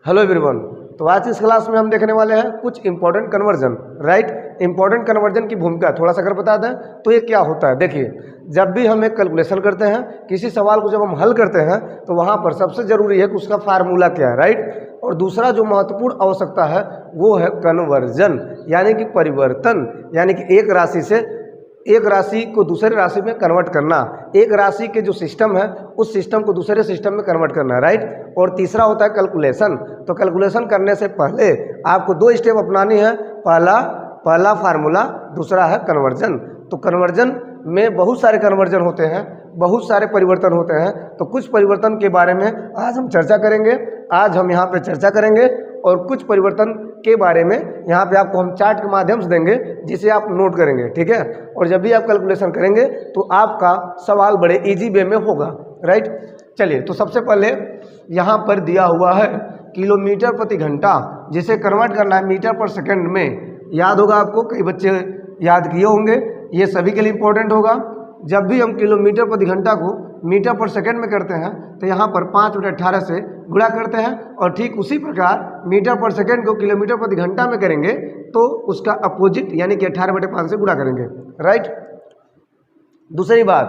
Hello everyone. तो आज इस क्लास में हम देखने वाले हैं कुछ important conversion. Right, important conversion की भूमिका थोड़ा सा अगर बता दें तो ये क्या होता है। देखिए, जब भी हम एक कैलकुलेशन करते हैं, किसी सवाल को जब हम हल करते हैं तो वहाँ पर सबसे ज़रूरी है कि उसका फार्मूला क्या है। राइट, और दूसरा जो महत्वपूर्ण आवश्यकता है वो है कन्वर्जन, यानी कि परिवर्तन, यानी कि एक राशि से एक राशि को दूसरे राशि में कन्वर्ट करना, एक राशि के जो सिस्टम है उस सिस्टम को दूसरे सिस्टम में कन्वर्ट करना। राइट, और तीसरा होता है कैलकुलेशन। तो कैलकुलेशन करने से पहले आपको दो स्टेप अपनानी है। पहला फार्मूला, दूसरा है कन्वर्जन। तो कन्वर्जन में बहुत सारे कन्वर्जन होते हैं, बहुत सारे परिवर्तन होते हैं। तो कुछ परिवर्तन के बारे में आज हम चर्चा करेंगे। आज हम यहाँ पे चर्चा करेंगे और कुछ परिवर्तन के बारे में यहाँ पे आपको हम चार्ट के माध्यम से देंगे जिसे आप नोट करेंगे। ठीक है, और जब भी आप कैलकुलेशन करेंगे तो आपका सवाल बड़े इजी वे में होगा। राइट, चलिए, तो सबसे पहले यहाँ पर दिया हुआ है किलोमीटर प्रति घंटा, जिसे कन्वर्ट करना है मीटर पर सेकंड में। याद होगा आपको, कई बच्चे याद किए होंगे, ये सभी के लिए इम्पोर्टेंट होगा। जब भी हम किलोमीटर प्रति घंटा को मीटर पर सेकंड में करते हैं तो यहाँ पर 5/18 से गुणा करते हैं, और ठीक उसी प्रकार मीटर पर सेकंड को किलोमीटर प्रति घंटा में करेंगे तो उसका अपोजिट यानी कि 18/5 से गुणा करेंगे। राइट, दूसरी बात,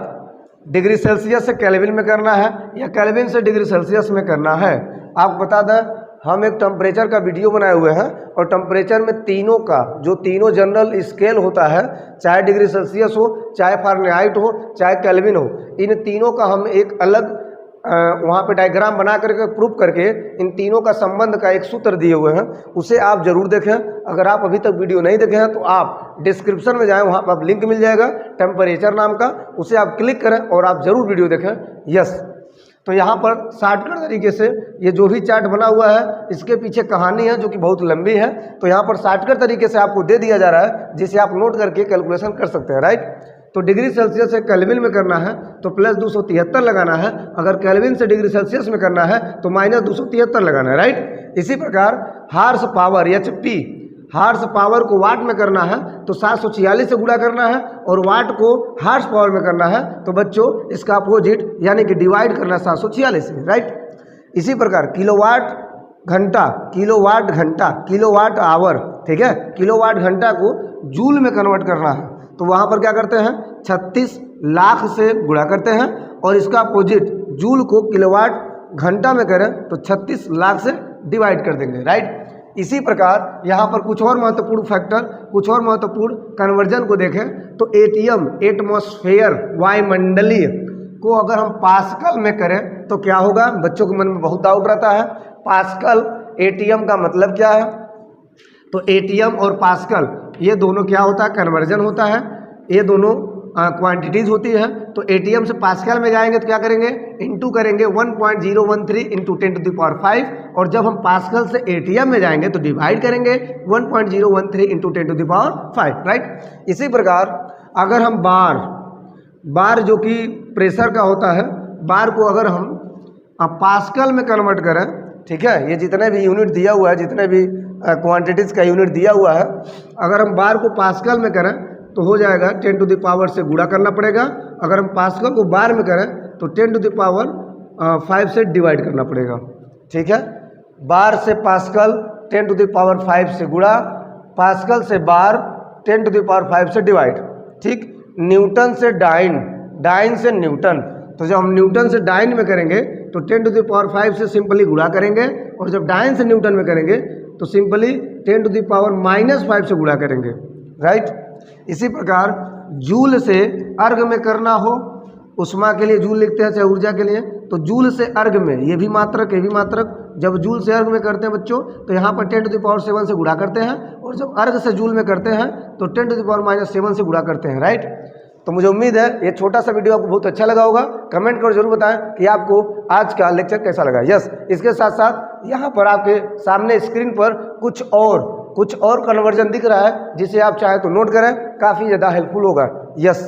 डिग्री सेल्सियस से केल्विन में करना है या केल्विन से डिग्री सेल्सियस में करना है। आपको बता दें, हम एक टेम्परेचर का वीडियो बनाए हुए हैं और टेम्परेचर में तीनों का जो तीनों जनरल स्केल होता है, चाहे डिग्री सेल्सियस हो, चाहे फारेनहाइट हो, चाहे केल्विन हो, इन तीनों का हम एक अलग वहाँ पे डायग्राम बना करके प्रूफ करके इन तीनों का संबंध का एक सूत्र दिए हुए हैं, उसे आप जरूर देखें। अगर आप अभी तक वीडियो नहीं देखे हैं तो आप डिस्क्रिप्शन में जाएं, वहाँ पर आप लिंक मिल जाएगा टेम्परेचर नाम का, उसे आप क्लिक करें और आप जरूर वीडियो देखें। यस, तो यहाँ पर शॉर्टकट तरीके से ये जो भी चार्ट बना हुआ है इसके पीछे कहानी है जो कि बहुत लंबी है, तो यहाँ पर शॉर्टकट तरीके से आपको दे दिया जा रहा है जिसे आप नोट करके कैलकुलेशन कर सकते हैं। राइट, तो डिग्री सेल्सियस से केल्विन में करना है तो प्लस 273 लगाना है, अगर केल्विन से डिग्री सेल्सियस में करना है तो माइनस 273 लगाना है। राइट, इसी प्रकार horse power HP, horse power को वाट में करना है तो 746 से गुणा करना है, और वाट को हार्स पावर में करना है तो बच्चों इसका अपोजिट यानी कि डिवाइड करना है 746 से। राइट, इसी प्रकार किलोवाट घंटा, किलोवाट घंटा, किलोवाट आवर, ठीक है, किलोवाट घंटा को जूल में कन्वर्ट करना है तो वहाँ पर क्या करते हैं, 36 लाख से गुणा करते हैं, और इसका अपोजिट जूल को किलोवाट घंटा में करें तो 36 लाख से डिवाइड कर देंगे। राइट, इसी प्रकार यहाँ पर कुछ और महत्वपूर्ण फैक्टर, कुछ और महत्वपूर्ण कन्वर्जन को देखें तो एटीएम, एटमॉस्फेयर, वायुमंडलीय को अगर हम पास्कल में करें तो क्या होगा। बच्चों के मन में बहुत डाउट रहता है, पास्कल एटीएम का मतलब क्या है। तो एटीएम और पास्कल ये दोनों क्या होता है, कन्वर्जन होता है, ये दोनों क्वांटिटीज़ होती है। तो एटीएम से पास्कल में जाएंगे तो क्या करेंगे, इनटू करेंगे 1013 इंटू 10⁵, और जब हम पास्कल से एटीएम में जाएंगे तो डिवाइड करेंगे 1013 इंटू 10⁵। राइट, इसी प्रकार अगर हम बार जो कि प्रेशर का होता है, बार को अगर हम पास्कल में कन्वर्ट करें, ठीक है, ये जितने भी यूनिट दिया हुआ है, जितने भी क्वांटिटीज़ का यूनिट दिया हुआ है, अगर हम बार को पास्कल में करें तो हो जाएगा 10⁵ से गुणा करना पड़ेगा। अगर हम पास्कल को बार में करें तो 10⁵ से डिवाइड करना पड़ेगा। ठीक है, बार से पास्कल 10⁵ से गुणा, पास्कल से बार 10⁵ से डिवाइड। ठीक, न्यूटन से डाइन, डाइन से न्यूटन, तो जब हम न्यूटन से डाइन में करेंगे तो 10⁵ से सिंपली गुणा करेंगे, और जब डाइन से न्यूटन में करेंगे तो सिंपली 10⁻⁻5 से गुणा करेंगे। राइट, इसी प्रकार जूल से अर्ग में करना हो, उष्मा के लिए जूल लिखते हैं, चाहे ऊर्जा के लिए, तो जूल से अर्ग में, ये भी मात्रक, ये भी मात्रक, जब जूल से अर्ग में करते हैं बच्चों तो यहाँ पर 10⁻7 से गुणा करते हैं, और जब अर्ग से जूल में करते हैं तो 10⁻⁻7 से गुणा करते हैं। राइट, तो मुझे उम्मीद है ये छोटा सा वीडियो आपको बहुत अच्छा लगा होगा। कमेंट कर जरूर बताएं कि आपको आज का लेक्चर कैसा लगा। यस, इसके साथ साथ यहाँ पर आपके सामने स्क्रीन पर कुछ और कन्वर्जन दिख रहा है जिसे आप चाहे तो नोट करें, काफ़ी ज़्यादा हेल्पफुल होगा। यस।